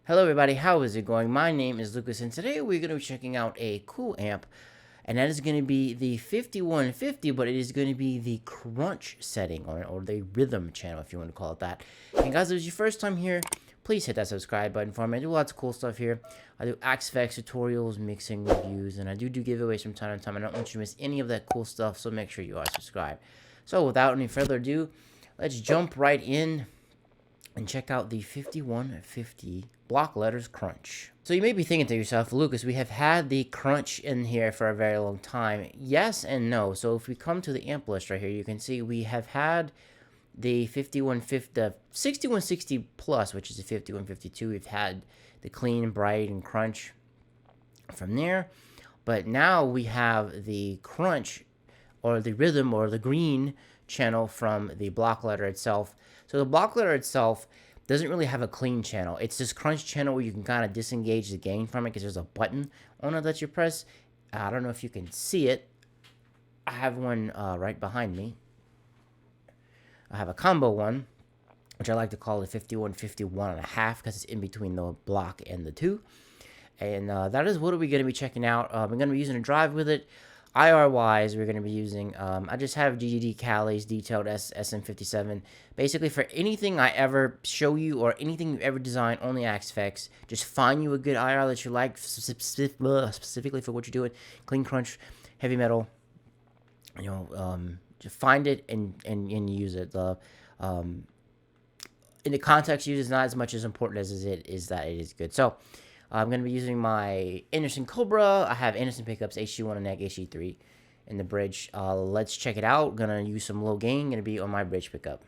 Hello everybody, how is it going? My name is Lucas and today we're going to be checking out a cool amp, and that is going to be the 5150, but it is going to be the crunch setting or the rhythm channel if you want to call it that. And guys, if it's your first time here, please hit that subscribe button for me. I do lots of cool stuff here. I do Axe-Fx tutorials, mixing reviews, and I do giveaways from time to time. I don't want you to miss any of that cool stuff, so make sure you are subscribed. So without any further ado, let's jump right in and check out the 5150 block letters crunch. So you may be thinking to yourself, Lucas, we have had the crunch in here for a very long time. Yes and no. So if we come to the amp list right here, you can see we have had the 6160 plus, which is the 5152. We've had the clean, bright, and crunch from there. But now we have the crunch or the rhythm or the green channel from the block letter itself. So the block letter itself doesn't really have a clean channel. It's this crunch channel where you can kind of disengage the gain from it because there's a button on it that you press. I don't know if you can see it. I have one right behind me. I have a combo one, which I like to call the 5151 and a half because it's in between the block and the two. And that is what we're going to be checking out. We're going to be using a drive with it. IR-wise, we're going to be using, I just have GGD Cali's detailed SM57. Basically, for anything I ever show you or anything you ever design on the Axe-Fx, just find you a good IR that you like, specifically for what you're doing. Clean crunch, heavy metal, just find it and use it. In the context used is not as much as important as it is that it is good. So, I'm going to be using my Anderson Cobra. I have Anderson pickups, HG1 and neck, HG3 in the bridge. Let's check it out. Going to use some low gain. Going to be on my bridge pickup.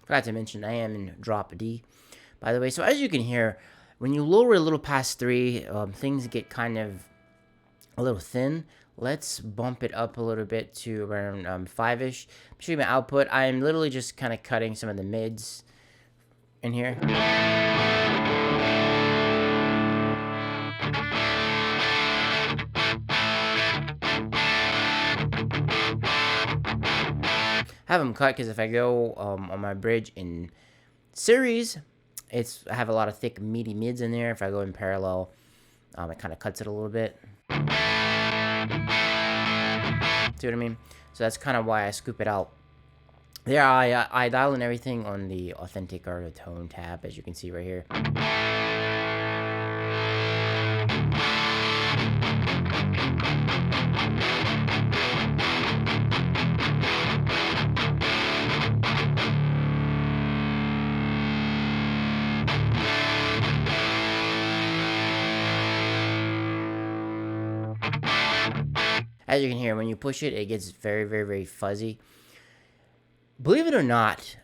Forgot to mention I am in drop D, by the way. So as you can hear, when you lower it a little past 3, things get kind of a little thin. Let's bump it up a little bit to around 5-ish. Show you my output. I am literally just kind of cutting some of the mids in here. Have them cut because if I go on my bridge in series, I have a lot of thick meaty mids in there. If I go in parallel, it kind of cuts it a little bit. See what I mean? So that's kind of why I scoop it out. There, I dial in everything on the authentic or the tone tab, as you can see right here. As you can hear, when you push it, it gets very, very, very fuzzy. Believe it or not,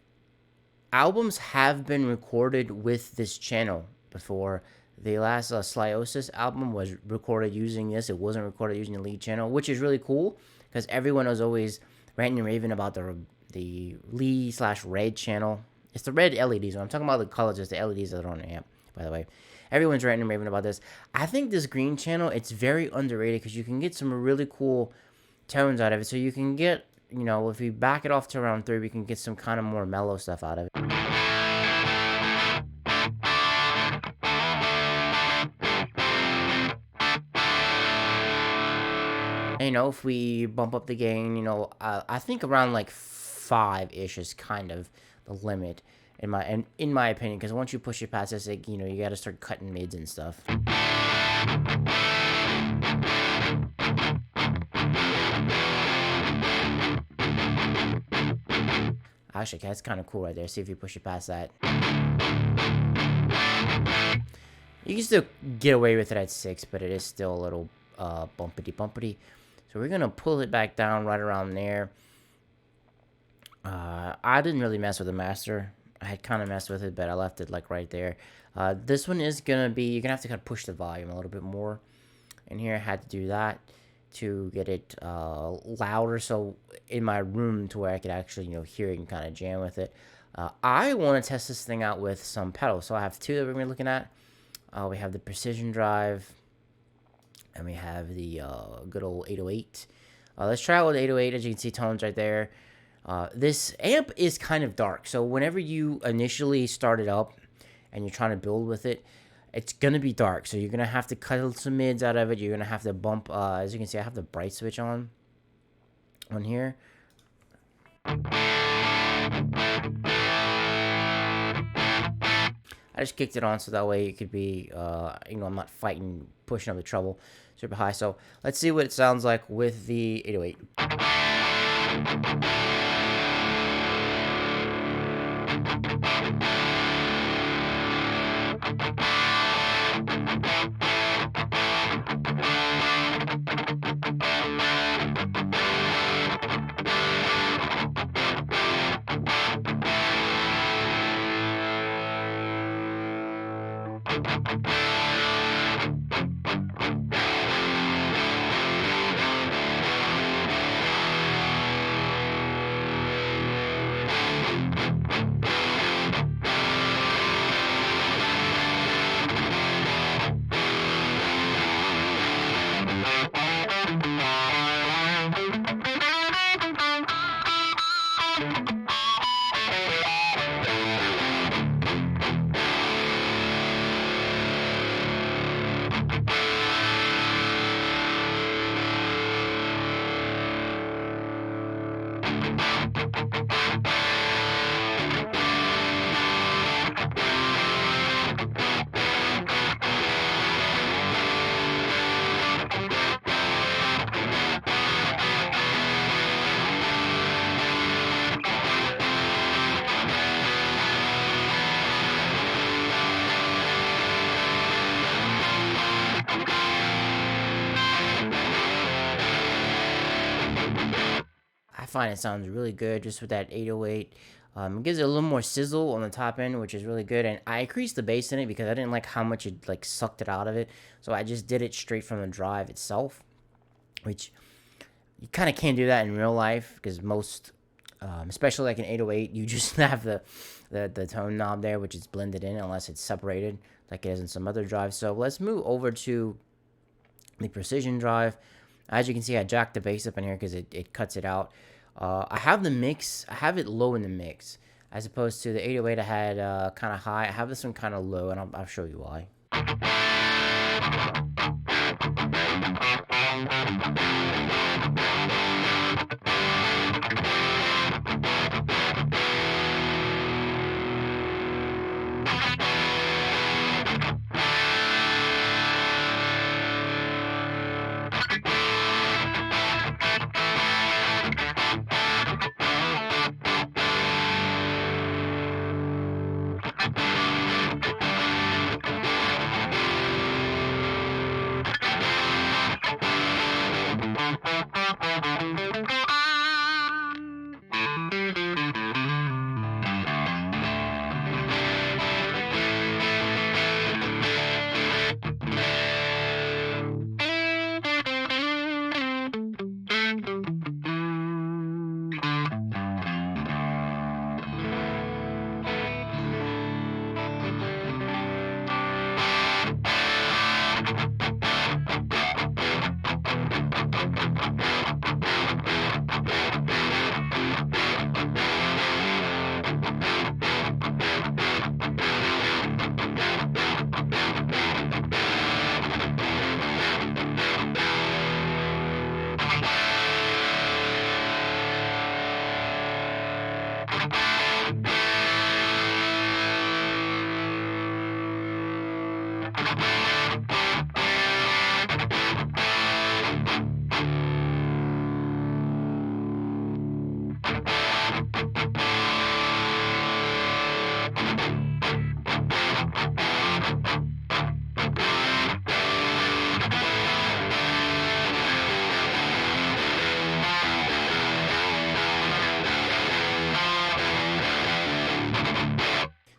albums have been recorded with this channel before. The last Slyosis album was recorded using this. It wasn't recorded using the lead channel, which is really cool because everyone was always ranting and raving about the Lee/Red channel. It's the red LEDs. When I'm talking about the colors, it's the LEDs that are on the amp, by the way. Everyone's ranting and raving about this. I think this green channel, it's very underrated because you can get some really cool tones out of it. So you can get, if we back it off to around 3, we can get some kind of more mellow stuff out of it. And, if we bump up the gain, I think around like 5-ish is kind of the limit. in my opinion, because once you push it past this, like, you got to start cutting mids and stuff. Actually, that's kind of cool right there. See if you push it past that. You can still get away with it at 6, but it is still a little bumpity. So we're going to pull it back down right around there. I didn't really mess with the master. I had kind of messed with it, but I left it like right there. This one is going to be, you're going to have to kind of push the volume a little bit more. And here I had to do that to get it louder, so in my room to where I could actually, hear it and kind of jam with it. I want to test this thing out with some pedals. So I have 2 that we're going to be looking at. We have the Precision Drive, and we have the good old 808. Let's try out with 808. As you can see, tones right there. This amp is kind of dark, so whenever you initially start it up and you're trying to build with it, it's going to be dark. So you're going to have to cut some mids out of it. You're going to have to bump, as you can see, I have the bright switch on here. I just kicked it on so that way it could be, I'm not fighting, pushing up the treble super high. So let's see what it sounds like with the 808. I find it sounds really good just with that 808. It gives it a little more sizzle on the top end, which is really good. And I increased the bass in it because I didn't like how much it sucked it out of it. So I just did it straight from the drive itself, which you kind of can't do that in real life because most, especially like an 808, you just have the tone knob there, which is blended in unless it's separated like it is in some other drives. So let's move over to the Precision Drive. As you can see, I jacked the bass up in here because it cuts it out. I have the mix. I have it low in the mix. As opposed to the 808 I had kind of high. I have this one kind of low, and I'll show you why.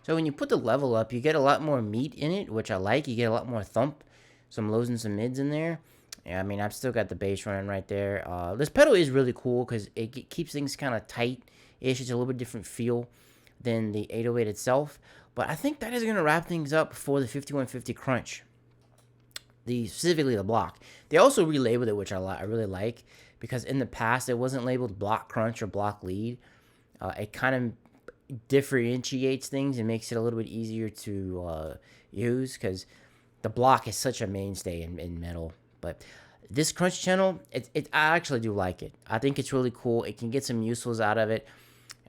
So when you put the level up, you get a lot more meat in it, which I like. You get a lot more thump, some lows and some mids in there. Yeah, I mean, I've still got the bass running right there. This pedal is really cool because it keeps things kind of tight-ish. It's a little bit different feel than the 808 itself. But I think that is going to wrap things up for the 5150 Crunch. Specifically the block. They also relabeled it, which I really like, because in the past it wasn't labeled block crunch or block lead. It kind of differentiates things and makes it a little bit easier to use, because the block is such a mainstay in metal. But this crunch channel, I actually do like it. I think it's really cool. It can get some usefuls out of it.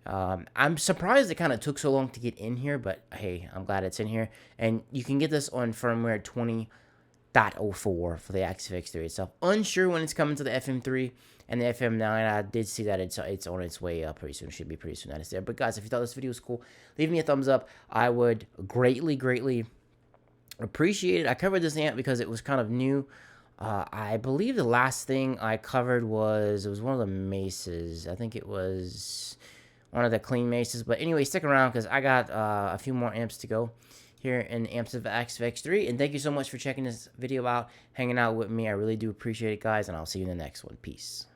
I'm surprised it kind of took so long to get in here, but hey, I'm glad it's in here. And you can get this on firmware 20.04 for the XFX3 itself. Unsure when it's coming to the FM3 and the FM9. I did see that it's on its way up pretty soon. Should be pretty soon that it's there. But guys, if you thought this video was cool, leave me a thumbs up. I would greatly appreciate it. I covered this amp because it was kind of new. I believe the last thing I covered was one of the Maces. I think it was one of the clean Maces. But anyway, stick around because I got a few more amps to go here in the amps of XFX3. And thank you so much for checking this video out, hanging out with me. I really do appreciate it, guys, and I'll see you in the next one. Peace.